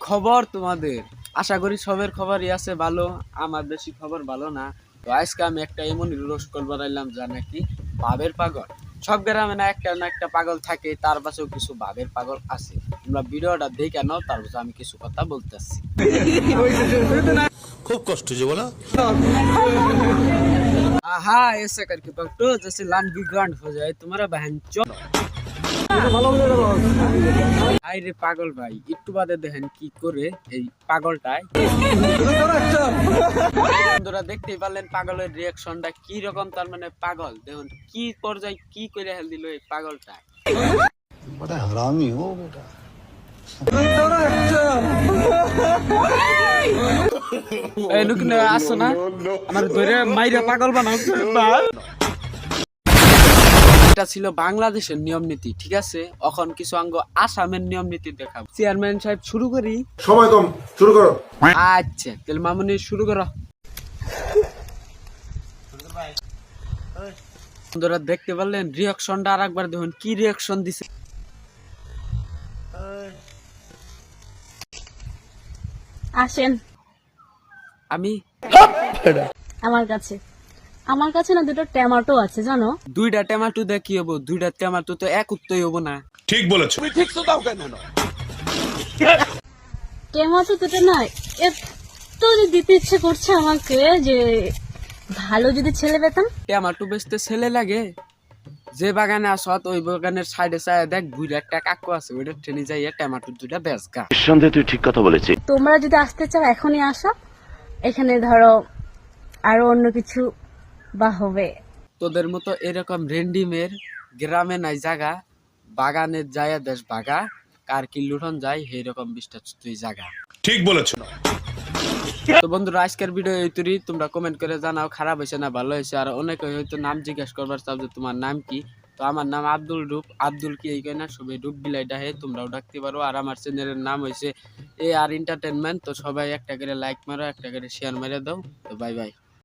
খবর তোমাদের? আশা করি সবের খবরই আছে ভালো। আমার বেশি খবর ভালো না। তো আজকে আমি একটা এমন রোস্ট কল বানাইলাম যা নাকি ভাবের পাগল। সব গ্রামে না একটা পাগল থাকে, তার পাশেও কিছু ভাবের পাগল আছে। তোমরা ভিডিওটা দেখে নাও, তার পাশে আমি কিছু কথা বলতেছি। खूब कष्ट जो बोला हाँ ऐसे करके पकड़ो जैसे लान भी ग्रांड हो जाए तुम्हारा बहन चो। আরে পাগল ভাই, একটু বাদে দেখেন কি করে এই পাগলটায়। বন্ধুরা দেখতেই পারলেন পাগলের রিয়াকশনটা কি রকম। তার মানে পাগল দেখুন কি পর্যায়ে কি করে হেল দিল এই পাগলটা। बड़ा हरामी हो बेटा এই নুকনে আসো না, আমার ধরে মাইরা পাগল বানাও। এটা ছিল বাংলাদেশের নিয়ম নীতি, ঠিক আছে? এখন কিছু অঙ্গ আসামের নিয়ম নীতি দেখাবো। চেয়ারম্যান সাহেব শুরু করি। সময় কম, শুরু করো। আচ্ছা তাহলে মামুনি শুরু করো। বন্ধুরা দেখতে পারলেন রিয়াকশনটা আর একবার দেখুন কি রিয়াকশন দিছে। আসেন আমি আমার কাছে না দুটো টমেটো আছে জানো। দুইটা টমেটো দিয়ে কি হবো? দুইটা টমেটো তো এক উত্তরই হবো না। ठीक बोले টমেটো দুটো না এত যে দিতে ইচ্ছে করছে আমাকে যে ভালো যদি ছেলে পেতাম। টমেটো বেচতে ছেলে লাগে? যে বাগানে আসত ওই বাগানের সাইডে সাইডে দেখ বুড়ি একটা কাকু আছে, ওইটা ট্রেনে যাইয়া টমেটো দুইটা বেচগা। নিঃসন্দেহে তুই ঠিক কথা বলেছিস। তোমরা যদি আসতে চাও এখনই আসো, এখানে ধরো আরো অন্য কিছু বা হবে। তোদের মতো এরকম রেন্ডিমের গ্রামে নাই জায়গা, বাগানের যাইয়া দেশ বাগা, কার কি লুঠন যায় এইরকম বিশটা তুই জায়গা। ठीक बोले তো বন্ধুরা আজকের ভিডিও এইটুকুই। তোমরা কমেন্ট করে জানাও খারাপ হয়েছে না ভালো হয়েছে। আর অনেকে হয়তো নাম জিজ্ঞেস করবার চাও যে তোমার নাম কি। তো আমার নাম আব্দুল রূপ। আব্দুল কি এই কয় না, সবাই রূপ বিলাই ডাহে, তোমরাও ডাকতে পারো। আর আমার চ্যানেলের নাম হয়েছে AR এন্টারটেনমেন্ট। তো সবাই একটা করে লাইক মারো, একটা করে শেয়ার মেরে দাও। তো বাই বাই।